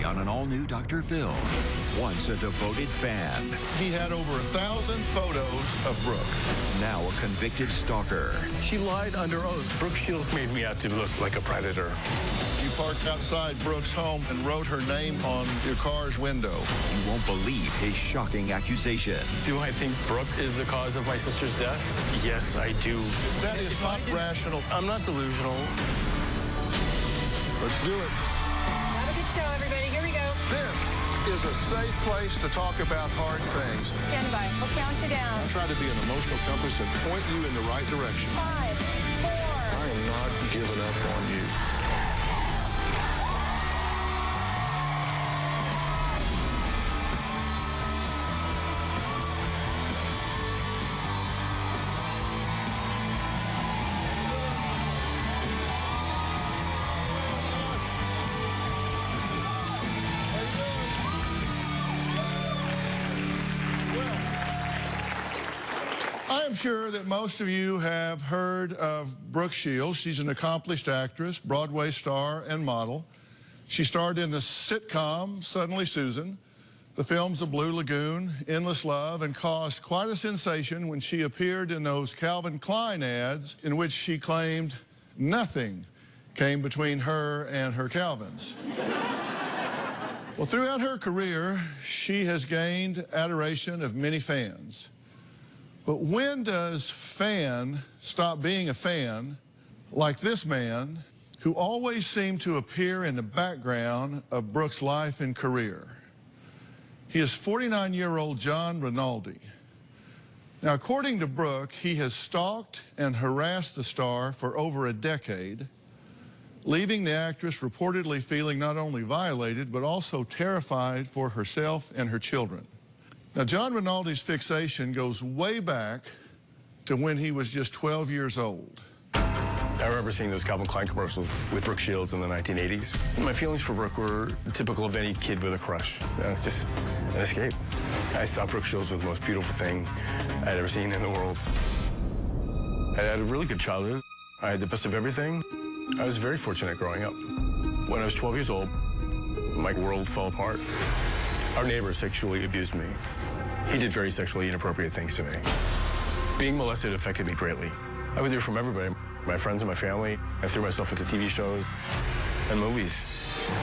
on an all-new Dr. Phil. Once a devoted fan. He had over 1,000 photos of Brooke. Now a convicted stalker. She lied under oath. Brooke Shields made me out to look like a predator. You parked outside Brooke's home and wrote her name on your car's window. You won't believe his shocking accusation. Do I think Brooke is the cause of my sister's death? Yes, I do. That is not rational. I'm not delusional. Let's do it. Have a good show, everybody. Here we go. This is a safe place to talk about hard things. Stand by. I'll count you down. I'll try to be an emotional compass and point you in the right direction. 5, 4. I am not giving up on you. I'm sure that most of you have heard of Brooke Shields. She's an accomplished actress, Broadway star, and model. She starred in the sitcom Suddenly Susan, the films The Blue Lagoon, Endless Love, and caused quite a sensation when she appeared in those Calvin Klein ads in which she claimed nothing came between her and her Calvins. Well, throughout her career, she has gained adoration of many fans. But when does fan stop being a fan, like this man, who always seemed to appear in the background of Brooke's life and career? He is 49-year-old John Rinaldi. Now, according to Brooke, he has stalked and harassed the star for over a decade, leaving the actress reportedly feeling not only violated, but also terrified for herself and her children. Now, John Rinaldi's fixation goes way back to when he was just 12 years old. I remember seeing those Calvin Klein commercials with Brooke Shields in the 1980s. My feelings for Brooke were typical of any kid with a crush. Just an escape. I thought Brooke Shields was the most beautiful thing I'd ever seen in the world. I had a really good childhood. I had the best of everything. I was very fortunate growing up. When I was 12 years old, my world fell apart. Our neighbor sexually abused me. He did very sexually inappropriate things to me. Being molested affected me greatly. I was there from everybody, my friends and my family. I threw myself into TV shows and movies.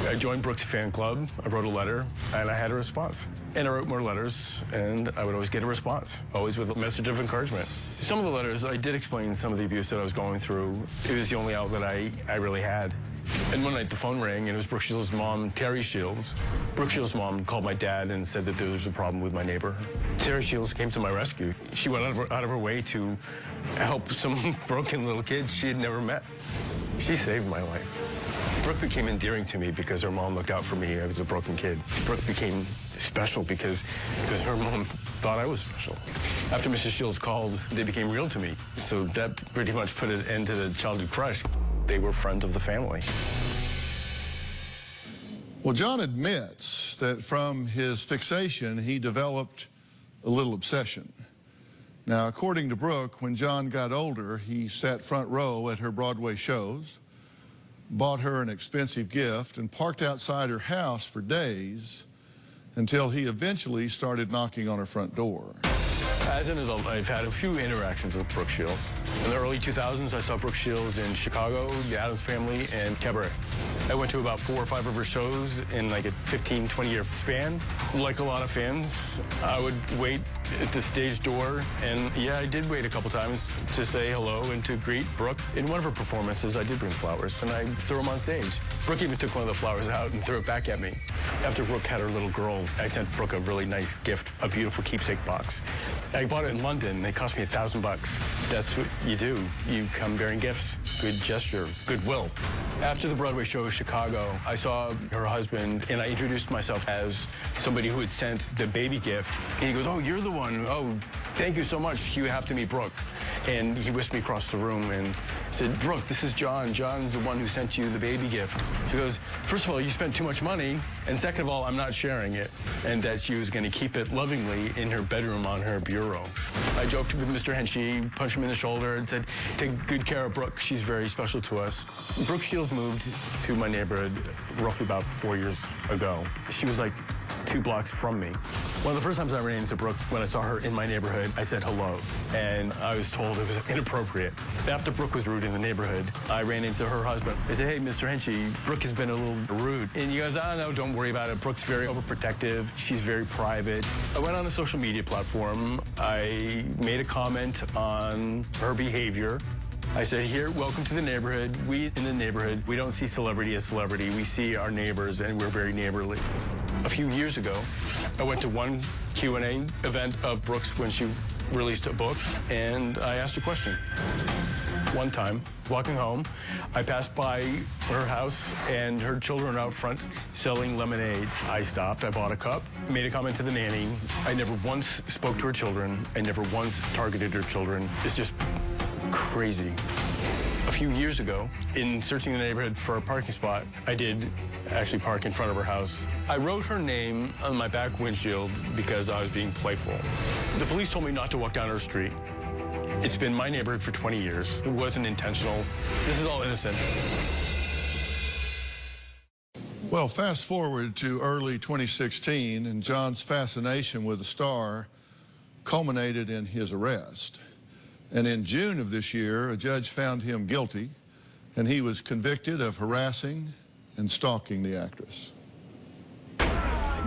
I joined Brooke's fan club. I wrote a letter, and I had a response. And I wrote more letters, and I would always get a response, always with a message of encouragement. Some of the letters, I did explain some of the abuse that I was going through. It was the only outlet I really had. And one night the phone rang, and it was Brooke Shields' mom, Terry Shields. Brooke Shields' mom called my dad and said that there was a problem with my neighbor. Terry Shields came to my rescue. She went out of her way to help some broken little kids she had never met. She saved my life. Brooke became endearing to me because her mom looked out for me. I was a broken kid. Brooke became special because her mom thought I was special. After Mrs. Shields called, they became real to me. So that pretty much put an end to the childhood crush. They were friends of the family. Well, John admits that from his fixation, he developed a little obsession. Now, according to Brooke, when John got older, he sat front row at her Broadway shows, bought her an expensive gift, and parked outside her house for days until he eventually started knocking on her front door. As an adult, I've had a few interactions with Brooke Shields. In the early 2000s, I saw Brooke Shields in Chicago, The Addams Family, and Cabaret. I went to about 4 or 5 of her shows in like a 15, 20-year span. Like a lot of fans, I would wait at the stage door, and yeah, I did wait a couple times to say hello and to greet Brooke. In one of her performances, I did bring flowers, and I threw them on stage. Brooke even took one of the flowers out and threw it back at me. After Brooke had her little girl, I sent Brooke a really nice gift, a beautiful keepsake box. I bought it in London. It cost me $1,000. That's what you do. You come bearing gifts. Good gesture, goodwill. After the Broadway show in Chicago, I saw her husband, and I introduced myself as somebody who had sent the baby gift. And he goes, "Oh, you're the one. Oh, thank you so much. You have to meet Brooke." And he whisked me across the room, and I said, Brooke, this is John. John's the one who sent you the baby gift. She goes, first of all, you spent too much money, and second of all, I'm not sharing it. And that she was going to keep it lovingly in her bedroom on her bureau. I joked with Mr. Henchy, punched him in the shoulder, and said, take good care of Brooke. She's very special to us. Brooke Shields moved to my neighborhood roughly about 4 years ago. She was like 2 blocks from me. One of the first times I ran into Brooke, when I saw her in my neighborhood, I said hello, and I was told it was inappropriate. After Brooke was rude in the neighborhood, I ran into her husband. I said, hey, Mr. Henchy, Brooke has been a little rude. And he goes, oh, no, don't worry about it. Brooke's very overprotective. She's very private. I went on a social media platform. I made a comment on her behavior. I said, here, welcome to the neighborhood. We in the neighborhood, we don't see celebrity as celebrity. We see our neighbors, and we're very neighborly. A few years ago, I went to one Q&A event of Brooke's when she released a book, and I asked a question. One time, walking home, I passed by her house, and her children out front selling lemonade. I stopped, I bought a cup, made a comment to the nanny. I never once spoke to her children. I never once targeted her children. It's just crazy. A few years ago, in searching the neighborhood for a parking spot, I did actually park in front of her house. I wrote her name on my back windshield because I was being playful. The police told me not to walk down her street. It's been my neighborhood for 20 years. It wasn't intentional. This is all innocent. Well, fast forward to early 2016, and John's fascination with the star culminated in his arrest. And in June of this year, a judge found him guilty, and he was convicted of harassing and stalking the actress.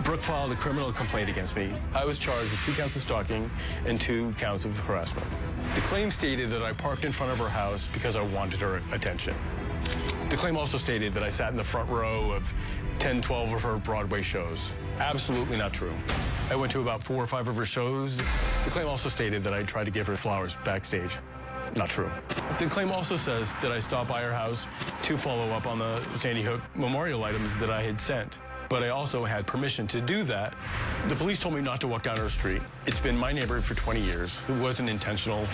Brooke filed a criminal complaint against me. I was charged with 2 counts of stalking and 2 counts of harassment. The claim stated that I parked in front of her house because I wanted her attention. The claim also stated that I sat in the front row of 10, 12 of her Broadway shows. Absolutely not true. I went to about 4 or 5 of her shows. The claim also stated that I tried to give her flowers backstage. Not true. The claim also says that I stopped by her house to follow up on the Sandy Hook memorial items that I had sent. But I also had permission to do that. The police told me not to walk down her street. It's been my neighborhood for 20 years. It wasn't intentional.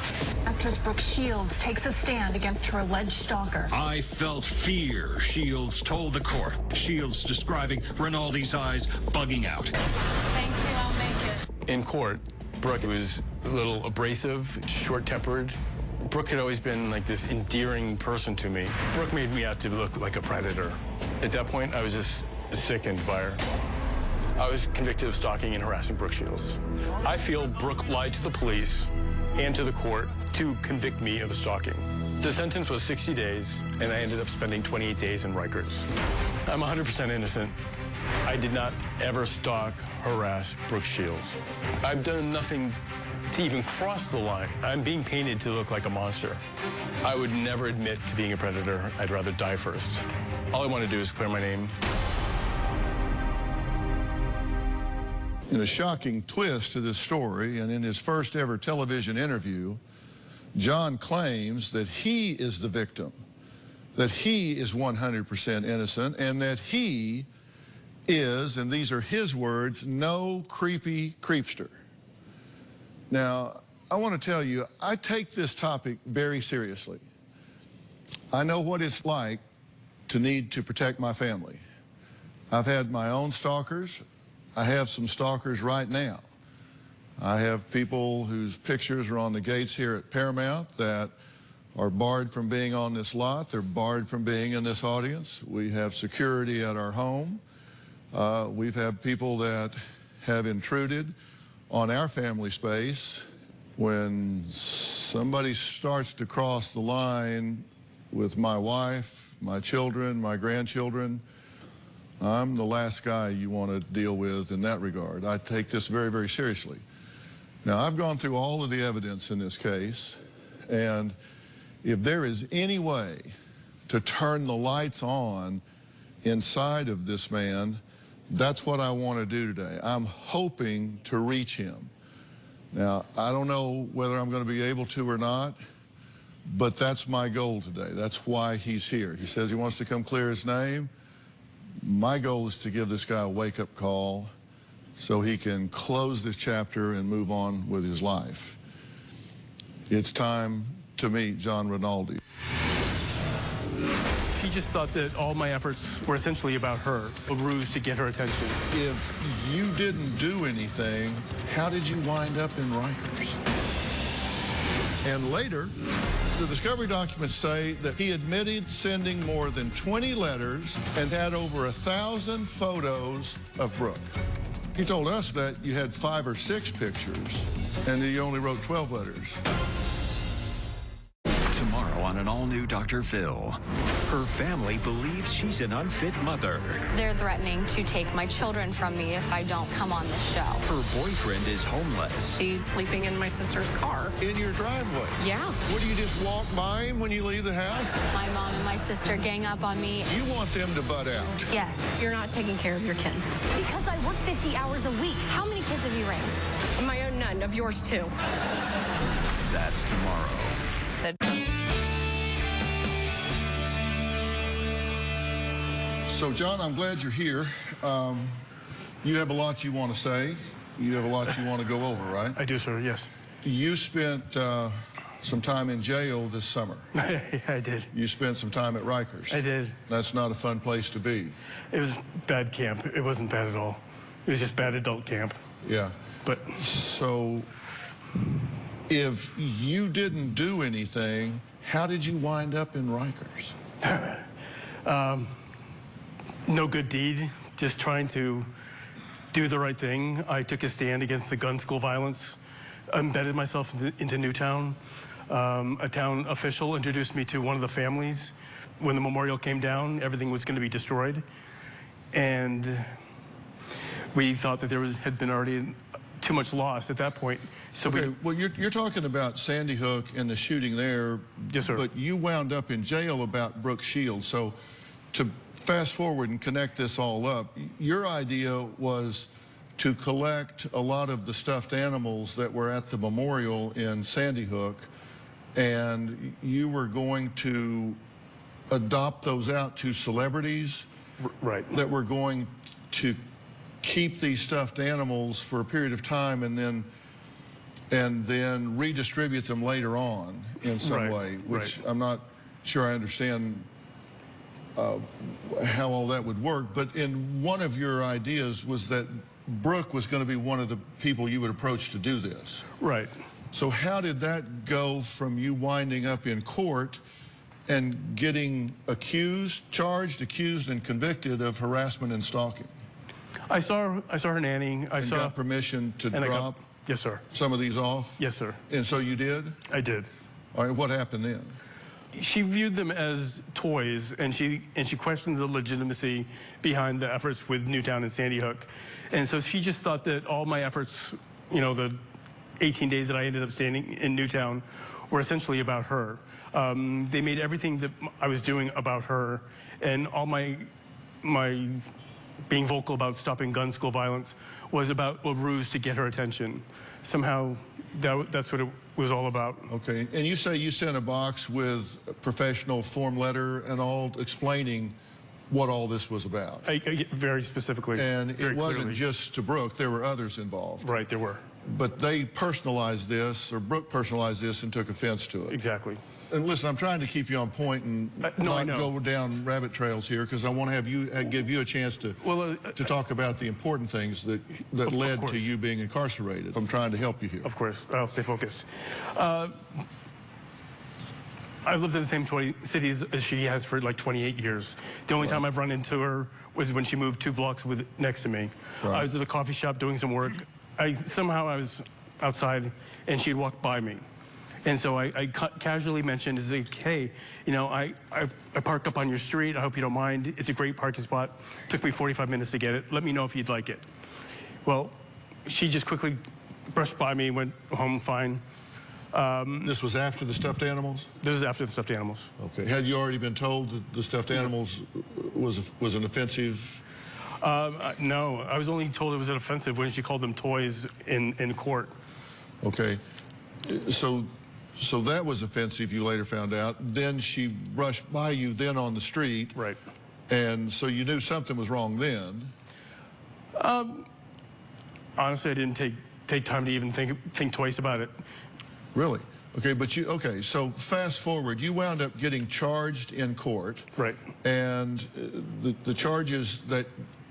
Actress Brooke Shields takes a stand against her alleged stalker. I felt fear, Shields told the court. Shields describing Rinaldi's eyes bugging out. Thank you, I'll make it. In court, Brooke was a little abrasive, short-tempered. Brooke had always been like this endearing person to me. Brooke made me out to look like a predator. At that point, I was just sickened by her. I was convicted of stalking and harassing Brooke Shields. I feel Brooke lied to the police and to the court to convict me of stalking. The sentence was 60 days, and I ended up spending 28 days in Rikers. I'm 100% innocent. I did not ever stalk, harass Brooke Shields. I've done nothing to even cross the line. I'm being painted to look like a monster. I would never admit to being a predator. I'd rather die first. All I want to do is clear my name. In a shocking twist to this story, and in his first ever television interview, John claims that he is the victim, that he is 100% innocent, and that he is, and these are his words, no creepy creepster. Now, I want to tell you, I take this topic very seriously. I know what it's like to need to protect my family. I've had my own stalkers. I have some stalkers right now. I have people whose pictures are on the gates here at Paramount that are barred from being on this lot. They're barred from being in this audience. We have security at our home. We've had people that have intruded on our family space. When somebody starts to cross the line with my wife, my children, my grandchildren, I'm the last guy you want to deal with in that regard. I take this very, very seriously. Now, I've gone through all of the evidence in this case, and if there is any way to turn the lights on inside of this man, that's what I want to do today. I'm hoping to reach him. Now, I don't know whether I'm going to be able to or not, but that's my goal today. That's why he's here. He says he wants to come clear his name. My goal is to give this guy a wake-up call so he can close this chapter and move on with his life. It's time to meet John Rinaldi. She just thought that all my efforts were essentially about her, a ruse to get her attention. If you didn't do anything, how did you wind up in Rikers? And later, the discovery documents say that he admitted sending more than 20 letters and had over 1,000 photos of Brooke. He told us that you had 5 or 6 pictures and that you only wrote 12 letters. Tomorrow on an all-new Dr. Phil. Her family believes she's an unfit mother. They're threatening to take my children from me if I don't come on the show. Her boyfriend is homeless. He's sleeping in my sister's car. In your driveway? Yeah. What, do you just walk by him when you leave the house? My mom and my sister gang up on me. You want them to butt out? Yes. You're not taking care of your kids. Because I work 50 hours a week. How many kids have you raised? Of my own, none. Of yours, too. That's tomorrow. So, John, I'm glad you're here. You have a lot you want to say. You have a lot you want to go over, right? I do, sir, yes. You spent some time in jail this summer. I did. You spent some time at Rikers. I did. That's not a fun place to be. It was bad camp. It wasn't bad at all. It was just bad adult camp. Yeah. But so, if you didn't do anything, how did you wind up in Rikers? no good deed, just trying to do the right thing. I took a stand against the gun school violence, embedded myself into Newtown. A town official introduced me to one of the families. When the memorial came down, everything was going to be destroyed. And we thought that there had been already too much loss at that point. So okay, well, you're talking about Sandy Hook and the shooting there. Yes, sir. But you wound up in jail about Brooke Shields. So to fast forward and connect this all up, your idea was to collect a lot of the stuffed animals that were at the memorial in Sandy Hook, and you were going to adopt those out to celebrities right. that were going to keep these stuffed animals for a period of time and then redistribute them later on in some way, which I'm not sure I understand how all that would work. But in one of your ideas was that Brooke was going to be one of the people you would approach to do this. Right. So how did that go from you winding up in court and getting charged, accused, and convicted of harassment and stalking? I saw her nanny. I got permission to drop yes, sir. some of these off? Yes, sir. And so you did? I did. All right, what happened then? She viewed them as toys, and she questioned the legitimacy behind the efforts with Newtown and Sandy Hook. And so she just thought that all my efforts, you know, the 18 days that I ended up standing in Newtown were essentially about her. They made everything that I was doing about her, and all my being vocal about stopping gun school violence was about a ruse to get her attention. Somehow, that's what it was all about. Okay, and you say you sent a box with a professional form letter and all explaining what all this was about. Very specifically. And it wasn't clearly. Just to Brooke, there were others involved. Right, there were. But they personalized this, or Brooke personalized this and took offense to it. Exactly. And listen, I'm trying to keep you on point and not go down rabbit trails here, because I want to have you give you a chance to talk about the important things that led to you being incarcerated. I'm trying to help you here. Of course, I'll stay focused. I've lived in the same cities as she has for like 28 years. The only time I've run into her was when she moved 2 blocks next to me. Right. I was at the coffee shop doing some work. Somehow I was outside and she'd walk by me. And so I casually mentioned, hey, you know, I parked up on your street. I hope you don't mind. It's a great parking spot. Took me 45 minutes to get it. Let me know if you'd like it. Well, she just quickly brushed by me, went home fine. This was after the stuffed animals? This is after the stuffed animals. Okay. Had you already been told that the stuffed animals was an offensive? No, I was only told it was an offensive when she called them toys in court. Okay. So that was offensive, you later found out. Then she brushed by you then on the street. Right. And so you knew something was wrong then. Honestly, I didn't take time to even think twice about it. Really? Okay, but so fast forward, you wound up getting charged in court. Right. And the charges that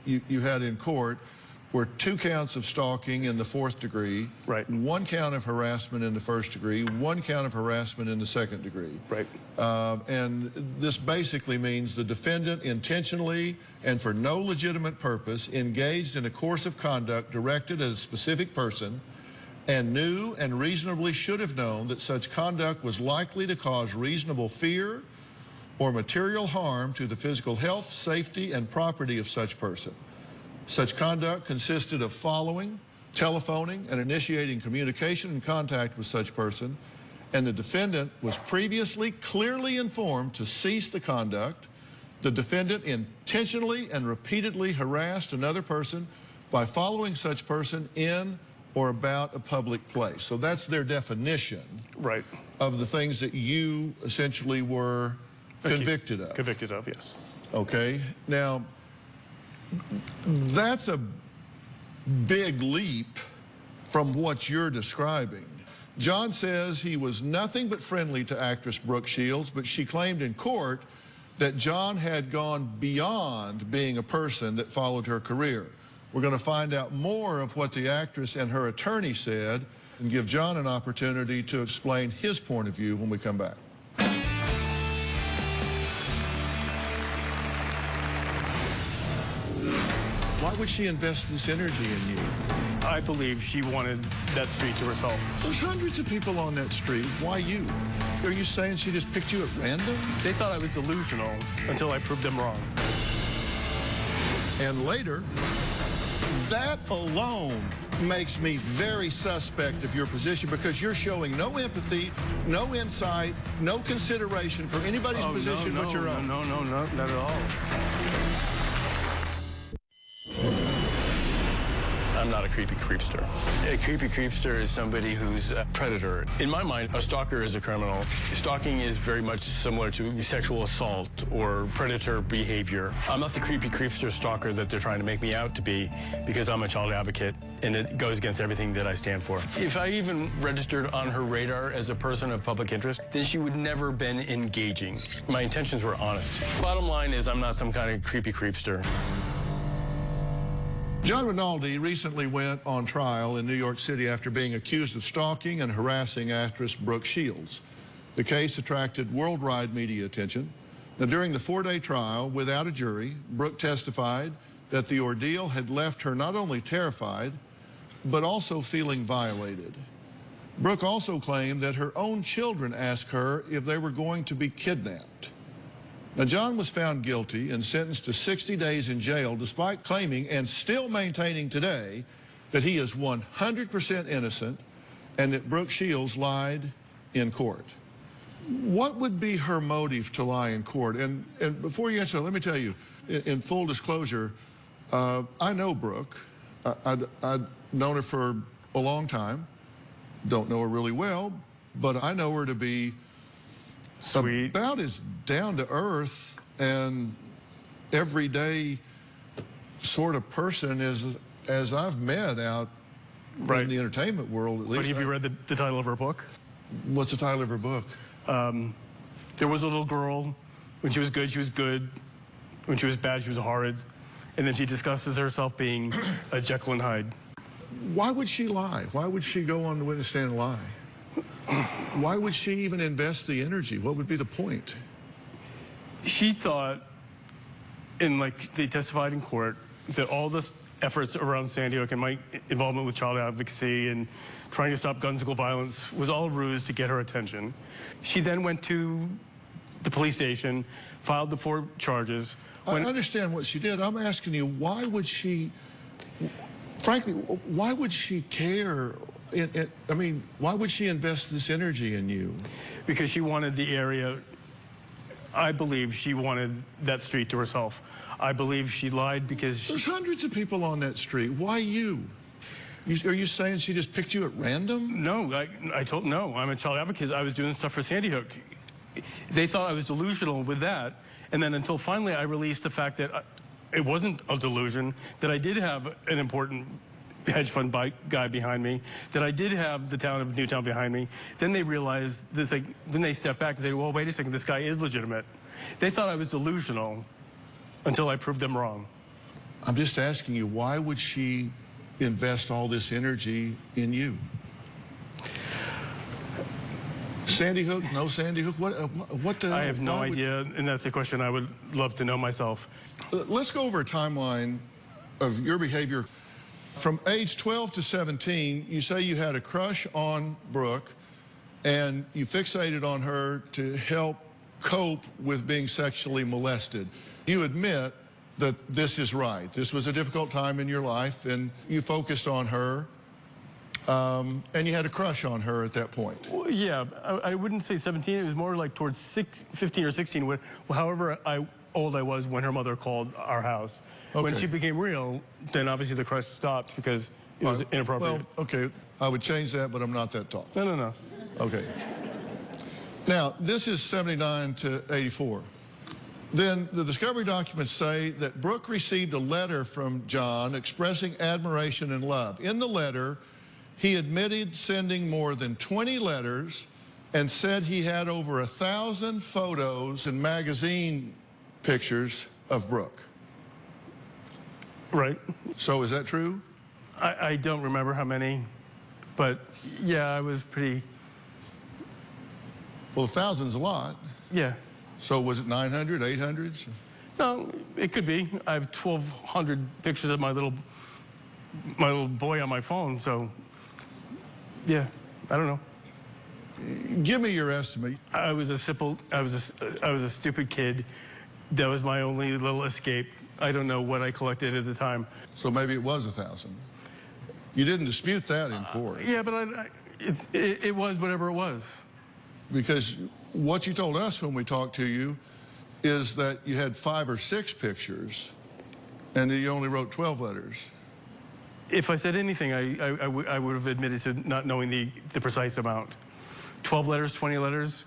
you had in court were 2 counts of stalking in the 4th degree. Right. 1 count of harassment in the 1st degree, 1 count of harassment in the 2nd degree. Right. And this basically means the defendant intentionally and for no legitimate purpose engaged in a course of conduct directed at a specific person and knew and reasonably should have known that such conduct was likely to cause reasonable fear or material harm to the physical health, safety, and property of such person. Such conduct consisted of following, telephoning, and initiating communication and contact with such person, and the defendant was previously clearly informed to cease the conduct. The defendant intentionally and repeatedly harassed another person by following such person in or about a public place. So that's their definition Right. of the things that you essentially were convicted of. Convicted of, yes. Okay, now that's a big leap from what you're describing. John says he was nothing but friendly to actress Brooke Shields, but she claimed in court that John had gone beyond being a person that followed her career. We're going to find out more of what the actress and her attorney said and give John an opportunity to explain his point of view when we come back. Why would she invest this energy in you? I believe she wanted that street to herself. There's hundreds of people on that street. Why you? Are you saying she just picked you at random? They thought I was delusional until I proved them wrong. And later, that alone makes me very suspect of your position because you're showing no empathy, no insight, no consideration for anybody's position but your own. No, not at all. I'm not a creepy creepster. A creepy creepster is somebody who's a predator. In my mind, a stalker is a criminal. Stalking is very much similar to sexual assault or predator behavior. I'm not the creepy creepster stalker that they're trying to make me out to be because I'm a child advocate and it goes against everything that I stand for. If I even registered on her radar as a person of public interest, then she would never been engaging. My intentions were honest. Bottom line is I'm not some kind of creepy creepster. John Rinaldi recently went on trial in New York City after being accused of stalking and harassing actress Brooke Shields. The case attracted worldwide media attention. Now, during the 4-day trial, without a jury, Brooke testified that the ordeal had left her not only terrified, but also feeling violated. Brooke also claimed that her own children asked her if they were going to be kidnapped. Now, John was found guilty and sentenced to 60 days in jail, despite claiming and still maintaining today that he is 100% innocent and that Brooke Shields lied in court. What would be her motive to lie in court? And before you answer, let me tell you, in full disclosure, I know Brooke. I've known her for a long time. Don't know her really well, but I know her to be Sweet. About as down to earth and everyday sort of person as I've met out in the entertainment world, at least. But have you read the title of her book? What's the title of her book? There was a little girl. When she was good, she was good. When she was bad, she was horrid. And then she discusses herself being a Jekyll and Hyde. Why would she lie? Why would she go on the witness stand and lie? Why would she even invest the energy? What would be the point? She thought, and like they testified in court, that all this efforts around Sandy Hook and my involvement with child advocacy and trying to stop gun school violence was all a ruse to get her attention. She then went to the police station, filed the 4 charges. I understand what she did. I'm asking you, why would she, frankly, why would she care? I mean, why would she invest this energy in you? Because she wanted the area, I believe she wanted that street to herself. I believe she lied because There's hundreds of people on that street. Why you? Are you saying she just picked you at random? No, no, I'm a child advocate. I was doing stuff for Sandy Hook. They thought I was delusional with that. And then until finally I released the fact that it wasn't a delusion, that I did have an important hedge fund guy behind me, that I did have the town of Newtown behind me. Then they realized this, like, then they stepped back and say, well, wait a second, this guy is legitimate. They thought I was delusional until I proved them wrong. I'm just asking you, why would she invest all this energy in you? Sandy Hook, no Sandy Hook, what the hell? I have no idea, and that's the question I would love to know myself. Let's go over a timeline of your behavior. From age 12 to 17, you say you had a crush on Brooke, and you fixated on her to help cope with being sexually molested. You admit that this is right. This was a difficult time in your life, and you focused on her, and you had a crush on her at that point. Well, yeah, I wouldn't say 17. It was more like towards 15 or 16, however old I was when her mother called our house. Okay. When she became real, then obviously the crush stopped because it was inappropriate. Well, okay, I would change that, but I'm not that tall. No. Okay. Now, this is 79 to 84. Then the discovery documents say that Brooke received a letter from John expressing admiration and love. In the letter, he admitted sending more than 20 letters and said he had over 1,000 photos and magazine pictures of Brooke. Right. So is that true? I don't remember how many, but yeah, I was pretty... Well, 1,000's a lot. Yeah. So was it 900, 800s? No, it could be. I have 1,200 pictures of my little boy on my phone, so yeah, I don't know. Give me your estimate. I was a stupid kid. That was my only little escape. I don't know what I collected at the time. So maybe it was 1,000. You didn't dispute that in court. Yeah, but it was whatever it was. Because what you told us when we talked to you is that you had 5 or 6 pictures and that you only wrote 12 letters. If I said anything, I would have admitted to not knowing the precise amount. 12 letters, 20 letters.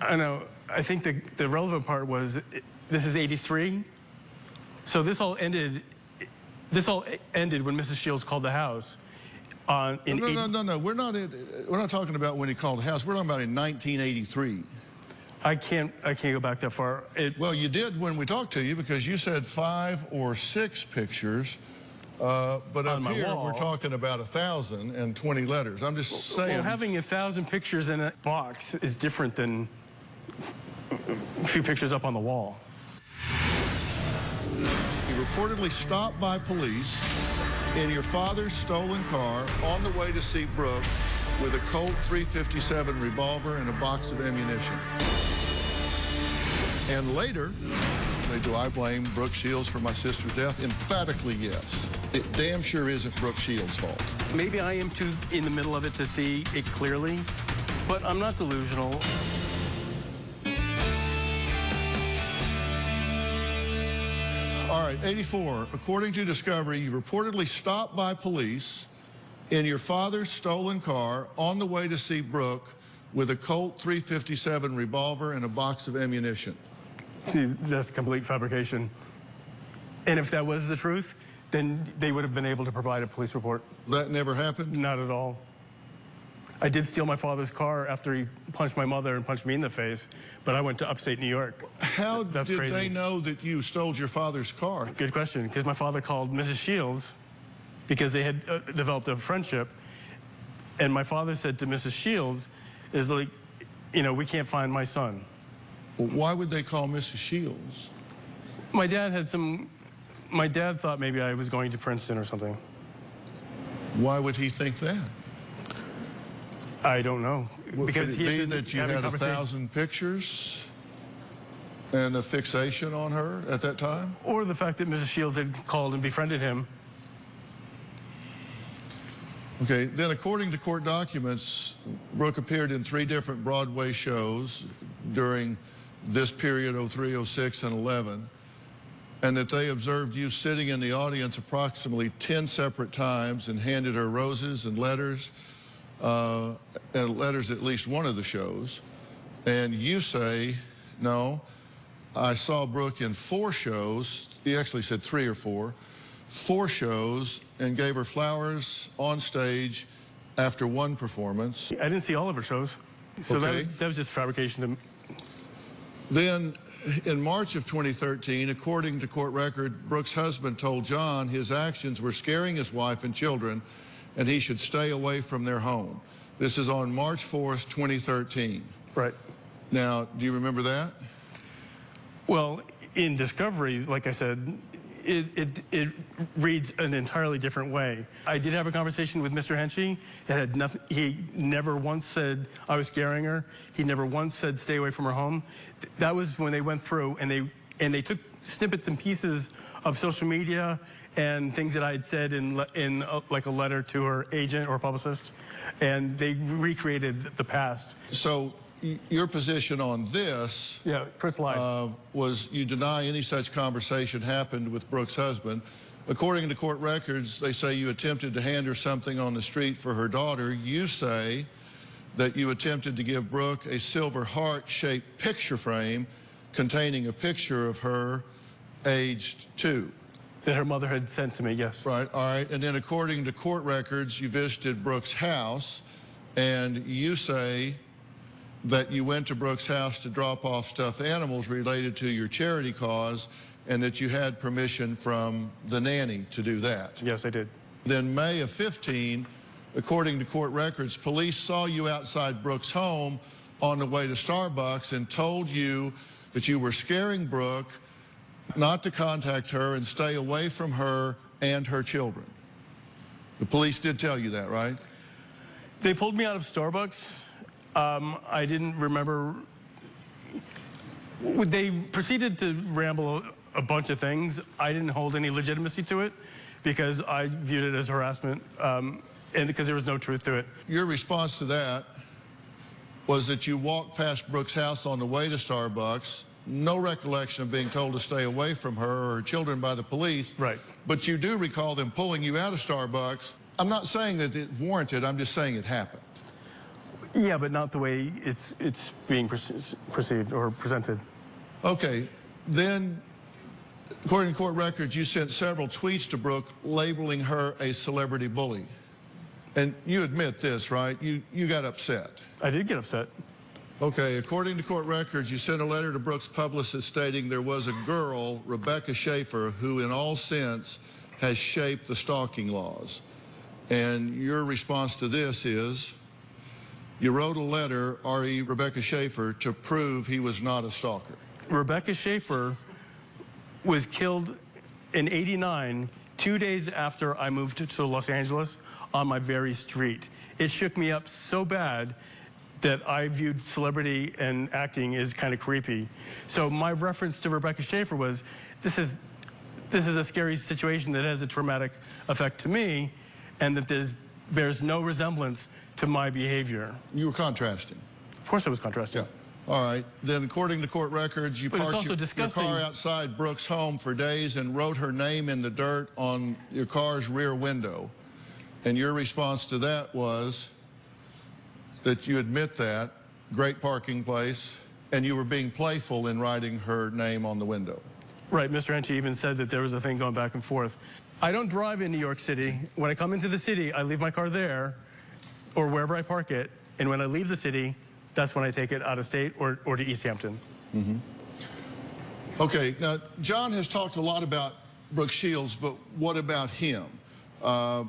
I know. I think the relevant part was this is 83. So this all ended when Mrs. Shields called the house. No. We're not talking about when he called the house. We're talking about in 1983. I can't go back that far. Well, you did when we talked to you because you said 5 or 6 pictures, but up here we're talking about 1,020 letters. I'm just saying. Well, having 1,000 pictures in a box is different than a few pictures up on the wall. You reportedly stopped by police in your father's stolen car on the way to see Brooke with a Colt .357 revolver and a box of ammunition. And later, do I blame Brooke Shields for my sister's death? Emphatically, yes. It damn sure isn't Brooke Shields' fault. Maybe I am too in the middle of it to see it clearly, but I'm not delusional. All right, 84. According to Discovery, you reportedly stopped by police in your father's stolen car on the way to see Brooke with a Colt .357 revolver and a box of ammunition. See, that's complete fabrication. And if that was the truth, then they would have been able to provide a police report. That never happened? Not at all. I did steal my father's car after he punched my mother and punched me in the face, but I went to upstate New York. How did they know that you stole your father's car? Good question, because my father called Mrs. Shields because they had developed a friendship, and my father said to Mrs. Shields, is like, you know, we can't find my son. Well, why would they call Mrs. Shields? My dad thought maybe I was going to Princeton or something. Why would he think that? I don't know. Well, because could it be that you had 1,000 pictures and a fixation on her at that time? Or the fact that Mrs. Shields had called and befriended him. Okay, then according to court documents, Brooke appeared in 3 different Broadway shows during this period, 03, 06, and 11, and that they observed you sitting in the audience approximately 10 separate times and handed her roses and letters at least one of the shows. And you say, no, I saw Brooke in 4 shows. He actually said 3 or 4. 4 shows and gave her flowers on stage after 1 performance. I didn't see all of her shows, so Okay. that was just fabrication. Then, in March of 2013, according to court record, Brooke's husband told John his actions were scaring his wife and children and he should stay away from their home. This is on March 4th, 2013. Right. Now, do you remember that? Well, in discovery, like I said, it reads an entirely different way. I did have a conversation with Mr. Henchy. It had nothing. He never once said I was scaring her. He never once said stay away from her home. That was when they went through and they took snippets and pieces of social media and things that I had said in like a letter to her agent or publicist, and they recreated the past. So your position on this Chris lied. Was you deny any such conversation happened with Brooke's husband. According to court records, they say you attempted to hand her something on the street for her daughter. You say that you attempted to give Brooke a silver heart-shaped picture frame containing a picture of her aged 2. That her mother had sent to me, yes. Right, all right. And then according to court records, you visited Brooke's house, and you say that you went to Brooke's house to drop off stuffed animals related to your charity cause, and that you had permission from the nanny to do that. Yes, I did. Then May of 15, according to court records, police saw you outside Brooke's home on the way to Starbucks and told you that you were scaring Brooke, not to contact her and stay away from her and her children. The police did tell you that, right? They pulled me out of Starbucks. I didn't remember. They proceeded to ramble a bunch of things. I didn't hold any legitimacy to it because I viewed it as harassment and because there was no truth to it. Your response to that was that you walked past Brooke's house on the way to Starbucks, no recollection of being told to stay away from her or her children by the police. Right. But you do recall them pulling you out of Starbucks. I'm not saying that it warranted, I'm just saying it happened. Yeah, but not the way it's being perceived or presented. Okay, then, according to court records, you sent several tweets to Brooke labeling her a celebrity bully. And you admit this, right? You got upset. I did get upset. Okay, according to court records, you sent a letter to Brooke's publicist stating there was a girl, Rebecca Schaefer, who in all sense has shaped the stalking laws. And your response to this is, you wrote a letter, R.E. Rebecca Schaefer, to prove he was not a stalker. Rebecca Schaefer was killed in '89, 2 days after I moved to Los Angeles on my very street. It shook me up so bad that I viewed celebrity and acting as kind of creepy. So my reference to Rebecca Schaefer was, this is a scary situation that has a traumatic effect to me, and that bears no resemblance to my behavior. You were contrasting. Of course I was contrasting. Yeah. All right. Then, according to court records, you But it's parked also your disgusting. car outside Brooke's home for days and wrote her name in the dirt on your car's rear window. And your response to that was that you admit that, great parking place, and you were being playful in writing her name on the window. Right, Mr. Henchy even said that there was a thing going back and forth. I don't drive in New York City. When I come into the city, I leave my car there or wherever I park it. And when I leave the city, that's when I take it out of state or to East Hampton. Mm-hmm. Okay, now, John has talked a lot about Brooke Shields, but what about him?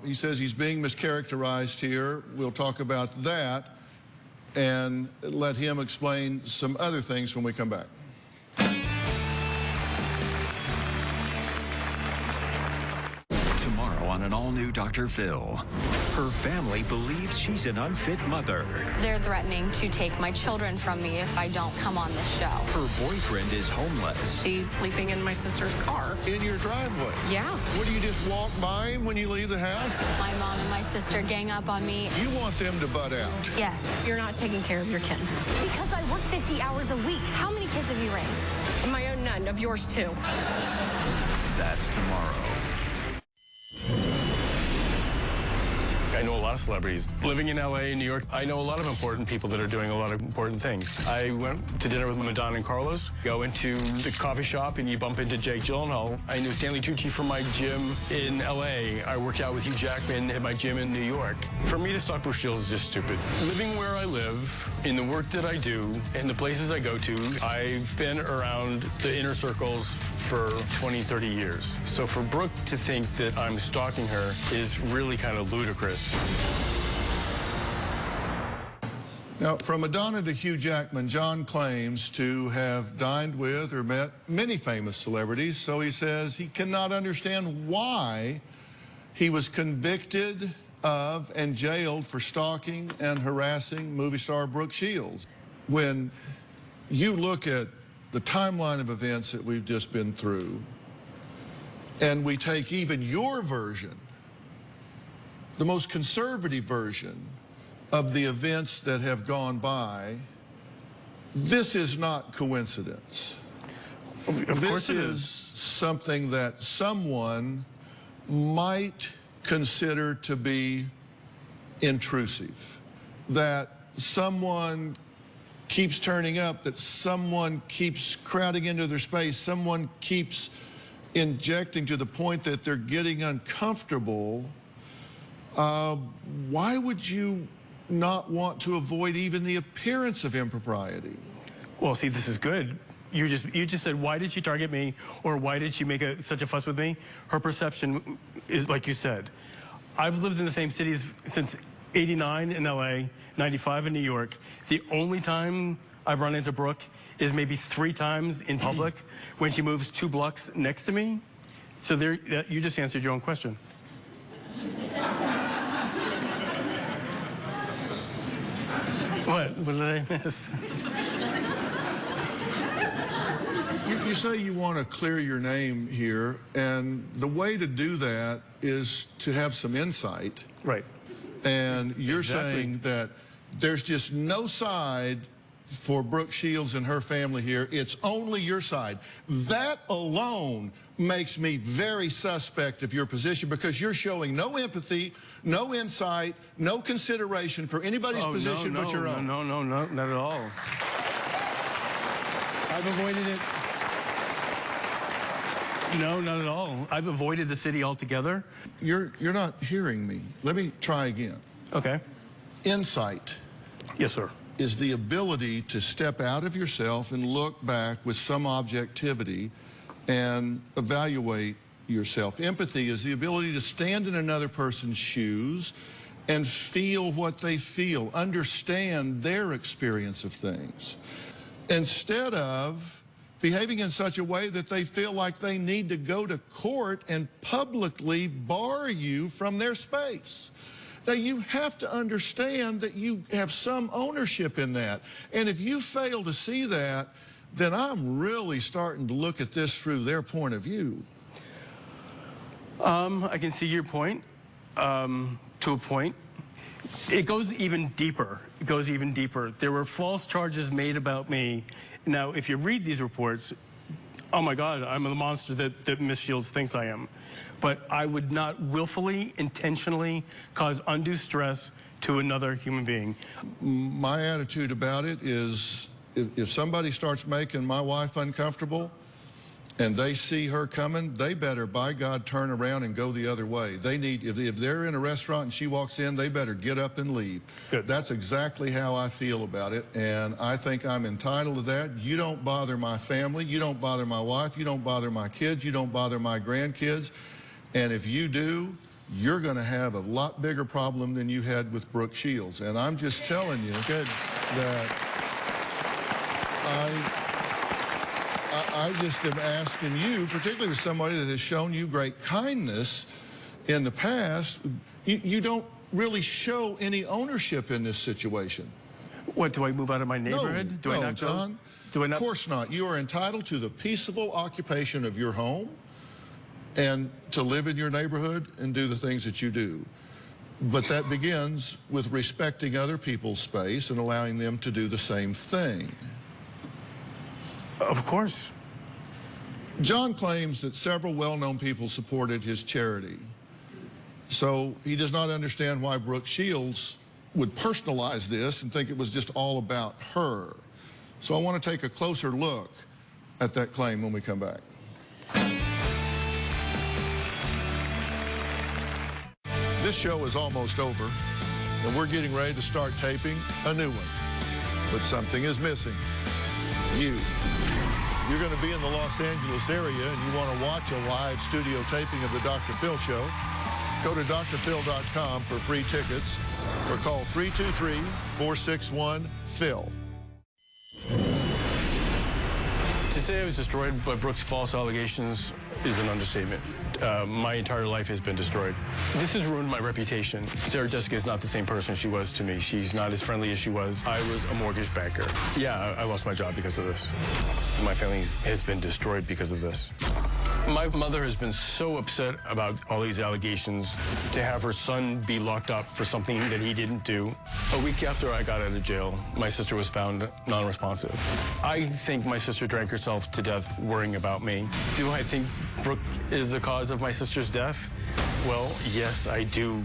He says he's being mischaracterized here. We'll talk about that and let him explain some other things when we come back. Tomorrow on an all-new Dr. Phil. Her family believes she's an unfit mother. They're threatening to take my children from me if I don't come on the show. Her boyfriend is homeless. She's sleeping in my sister's car. In your driveway? Yeah. What, do you just walk by him when you leave the house? My mom and my sister gang up on me. You want them to butt out? Yes. You're not taking care of your kids. Because I work 50 hours a week. How many kids have you raised? Of my own, none. Of yours, too. That's tomorrow. I know a lot of celebrities. Living in LA, New York, I know a lot of important people that are doing a lot of important things. I went to dinner with Madonna and Carlos. Go into the coffee shop and you bump into Jake Gyllenhaal. I knew Stanley Tucci from my gym in LA. I worked out with Hugh Jackman at my gym in New York. For me to stalk Brooke Shields is just stupid. Living where I live, in the work that I do, and the places I go to, I've been around the inner circles for 20, 30 years. So for Brooke to think that I'm stalking her is really kind of ludicrous. Now, from Madonna to Hugh Jackman, John claims to have dined with or met many famous celebrities, so he says he cannot understand why he was convicted of and jailed for stalking and harassing movie star Brooke Shields. When you look at the timeline of events that we've just been through, and we take even your version, the most conservative version of the events that have gone by, this is not coincidence. Of course it is. This is something that someone might consider to be intrusive, that someone keeps turning up, that someone keeps crowding into their space, someone keeps injecting to the point that they're getting uncomfortable. Why would you not want to avoid even the appearance of impropriety? Well, see, this is good. You just said, why did she target me, or why did she make such a fuss with me? Her perception is, like you said, I've lived in the same cities since '89 in LA, '95 in New York. The only time I've run into Brooke is maybe 3 times in public when she moves 2 blocks next to me. So there, you just answered your own question. What did I miss? You say you want to clear your name here, and the way to do that is to have some insight. Right. And you're Exactly. saying that there's just no side for Brooke Shields and her family here. It's only your side. That alone makes me very suspect of your position, because you're showing no empathy, no insight, no consideration for anybody's position but your own. No, not at all. I've avoided it. No, not at all. I've avoided the city altogether. You're not hearing me. Let me try again. Okay. Insight Yes, sir. is the ability to step out of yourself and look back with some objectivity and evaluate yourself. Empathy is the ability to stand in another person's shoes and feel what they feel, understand their experience of things, instead of behaving in such a way that they feel like they need to go to court and publicly bar you from their space. Now, you have to understand that you have some ownership in that. And if you fail to see that, then I'm really starting to look at this through their point of view. I can see your point, to a point. It goes even deeper. It goes even deeper. There were false charges made about me. Now, if you read these reports, oh my God, I'm the monster that Miss Shields thinks I am. But I would not willfully, intentionally cause undue stress to another human being. My attitude about it is, if somebody starts making my wife uncomfortable and they see her coming, they better, by God, turn around and go the other way. They need, if they're in a restaurant and she walks in, they better get up and leave. Good. That's exactly how I feel about it, and I think I'm entitled to that. You don't bother my family, you don't bother my wife, you don't bother my kids, you don't bother my grandkids, and if you do, you're going to have a lot bigger problem than you had with Brooke Shields. And I'm just telling you Good. that I just am asking you, particularly with somebody that has shown you great kindness in the past, you don't really show any ownership in this situation. What, do I move out of my neighborhood? Do I No, not go? John. Do I not? Of course not. You are entitled to the peaceable occupation of your home and to live in your neighborhood and do the things that you do. But that begins with respecting other people's space and allowing them to do the same thing. Of course. John claims that several well-known people supported his charity. So he does not understand why Brooke Shields would personalize this and think it was just all about her. So I want to take a closer look at that claim when we come back. This show is almost over, and we're getting ready to start taping a new one. But something is missing. You. You're going to be in the Los Angeles area and you want to watch a live studio taping of the Dr. Phil Show, go to drphil.com for free tickets or call 323-461-PHIL. To say I was destroyed by Brooke's false allegations is an understatement. My entire life has been destroyed. This has ruined my reputation. Sarah Jessica is not the same person she was to me. She's not as friendly as she was. I was a mortgage banker. Yeah, I lost my job because of this. My family has been destroyed because of this. My mother has been so upset about all these allegations. To have her son be locked up for something that he didn't do. A week after I got out of jail, my sister was found non-responsive. I think my sister drank herself to death worrying about me. Do I think Brooke is the cause of my sister's death? Well, yes, I do.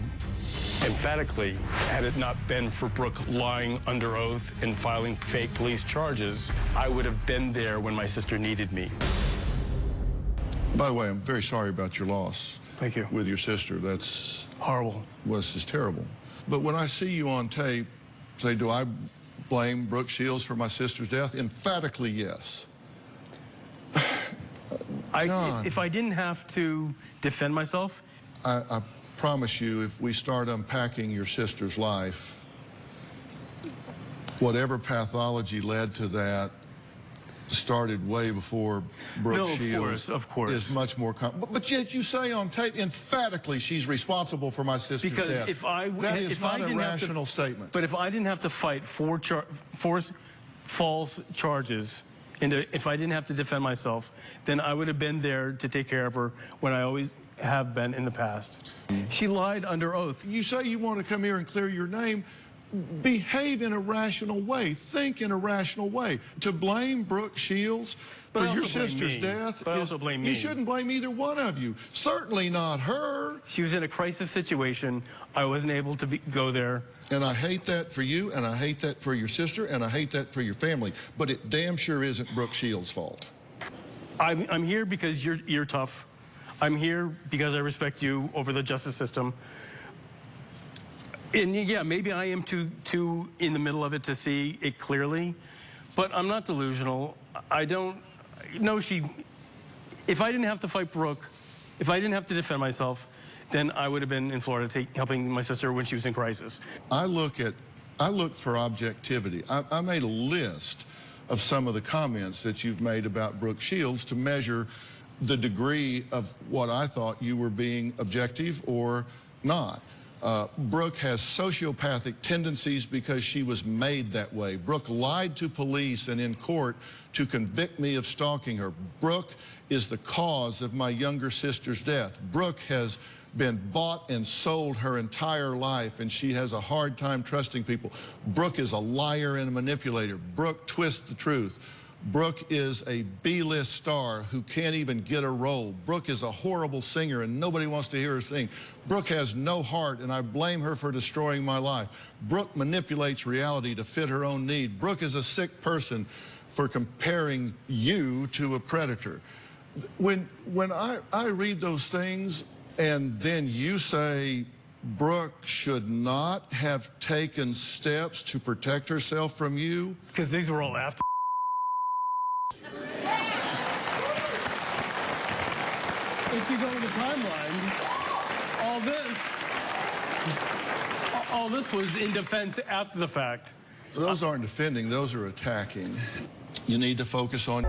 Emphatically, had it not been for Brooke lying under oath and filing fake police charges, I would have been there when my sister needed me. By the way, I'm very sorry about your loss. Thank you. With your sister. That's horrible. Was just terrible. But when I see you on tape say, do I blame Brooke Shields for my sister's death? Emphatically, yes. John, if I didn't have to defend myself, I promise you, if we start unpacking your sister's life, whatever pathology led to that started way before Brooke Shields. Of course. Is much more but yet you say on tape emphatically she's responsible for my sister's death. That is not a rational statement. But if I didn't have to fight four false charges, and if I didn't have to defend myself, then I would have been there to take care of her when I always have been in the past. She lied under oath. You say you want to come here and clear your name. Behave in a rational way. Think in a rational way. To blame Brooke Shields for your sister's death, you shouldn't blame either one of you. Certainly not her. She was in a crisis situation. I wasn't able to go there. And I hate that for you, and I hate that for your sister, and I hate that for your family. But it damn sure isn't Brooke Shields' fault. I'm here because you're tough. I'm here because I respect you over the justice system. And yeah, maybe I am too in the middle of it to see it clearly, but I'm not delusional. I don't know if I didn't have to fight Brooke, if I didn't have to defend myself, then I would have been in Florida helping my sister when she was in crisis. I look for objectivity. I made a list of some of the comments that you've made about Brooke Shields to measure the degree of what I thought you were being objective or not. Brooke has sociopathic tendencies because she was made that way. Brooke lied to police and in court to convict me of stalking her. Brooke is the cause of my younger sister's death. Brooke has been bought and sold her entire life, and she has a hard time trusting people. Brooke is a liar and a manipulator. Brooke twists the truth. Brooke is a B-list star who can't even get a role. Brooke is a horrible singer and nobody wants to hear her sing. Brooke has no heart and I blame her for destroying my life. Brooke manipulates reality to fit her own need. Brooke is a sick person for comparing you to a predator. When I read those things and then you say Brooke should not have taken steps to protect herself from you. Because these were all after. If you go to the timeline, all this was in defense after the fact. Those aren't defending, those are attacking. You need to focus on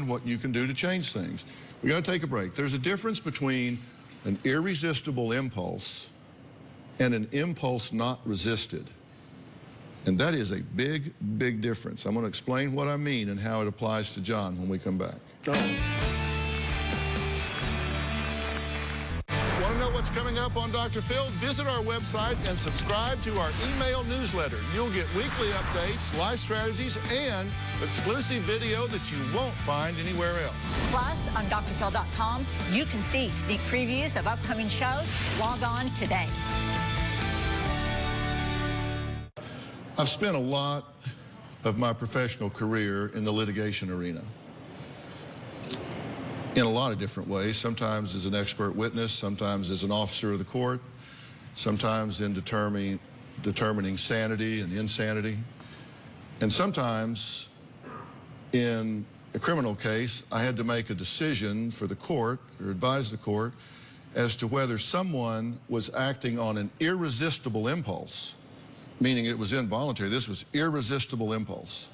learn what you can do to change things. We got to take a break. There's a difference between an irresistible impulse and an impulse not resisted. And that is a big, big difference. I'm going to explain what I mean and how it applies to John when we come back. Want to know what's coming up on Dr. Phil? Visit our website and subscribe to our email newsletter. You'll get weekly updates, life strategies, and exclusive video that you won't find anywhere else. Plus, on drphil.com, you can see sneak previews of upcoming shows. Log on today. I've spent a lot of my professional career in the litigation arena in a lot of different ways, sometimes as an expert witness, sometimes as an officer of the court, sometimes in determining sanity and insanity, and sometimes in a criminal case, I had to make a decision for the court or advise the court as to whether someone was acting on an irresistible impulse, meaning it was involuntary, this was irresistible impulse,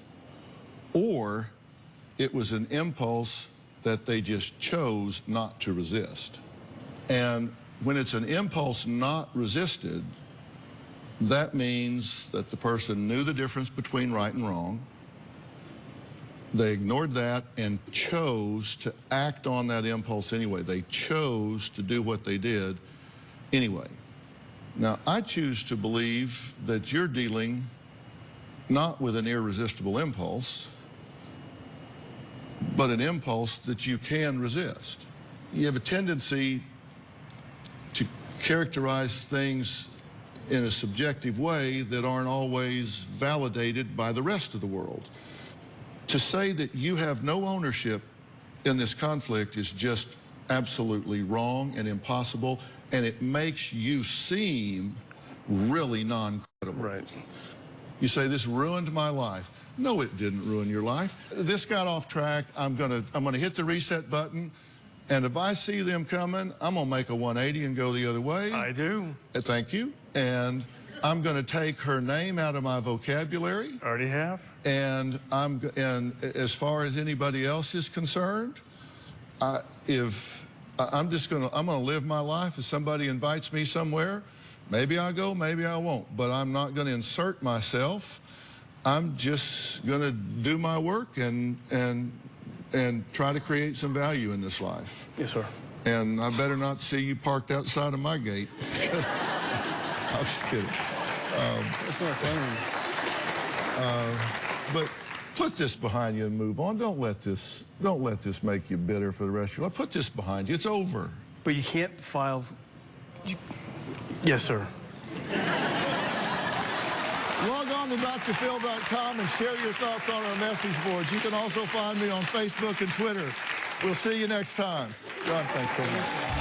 or it was an impulse that they just chose not to resist. And when it's an impulse not resisted, that means that the person knew the difference between right and wrong. They ignored that and chose to act on that impulse anyway. They chose to do what they did anyway. Now, I choose to believe that you're dealing not with an irresistible impulse, but an impulse that you can resist. You have a tendency to characterize things in a subjective way that aren't always validated by the rest of the world. To say that you have no ownership in this conflict is just absolutely wrong and impossible, and it makes you seem really non-credible. Right. You say, this ruined my life. No, it didn't ruin your life. This got off track. I'm gonna hit the reset button, and if I see them coming, I'm gonna make a 180 and go the other way. I do. Thank you. And I'm gonna take her name out of my vocabulary. Already have. And as far as anybody else is concerned, I'm gonna live my life. If somebody invites me somewhere, maybe I'll go, maybe I won't, but I'm not going to insert myself. I'm just going to do my work and try to create some value in this life. Yes, sir. And I better not see you parked outside of my gate. I'm just kidding. But put this behind you and move on. Don't let this make you bitter for the rest of your life. Put this behind you. It's over. But you can't file. Yes, sir. Log on to drphil.com and share your thoughts on our message boards. You can also find me on Facebook and Twitter. We'll see you next time. John, thanks so much.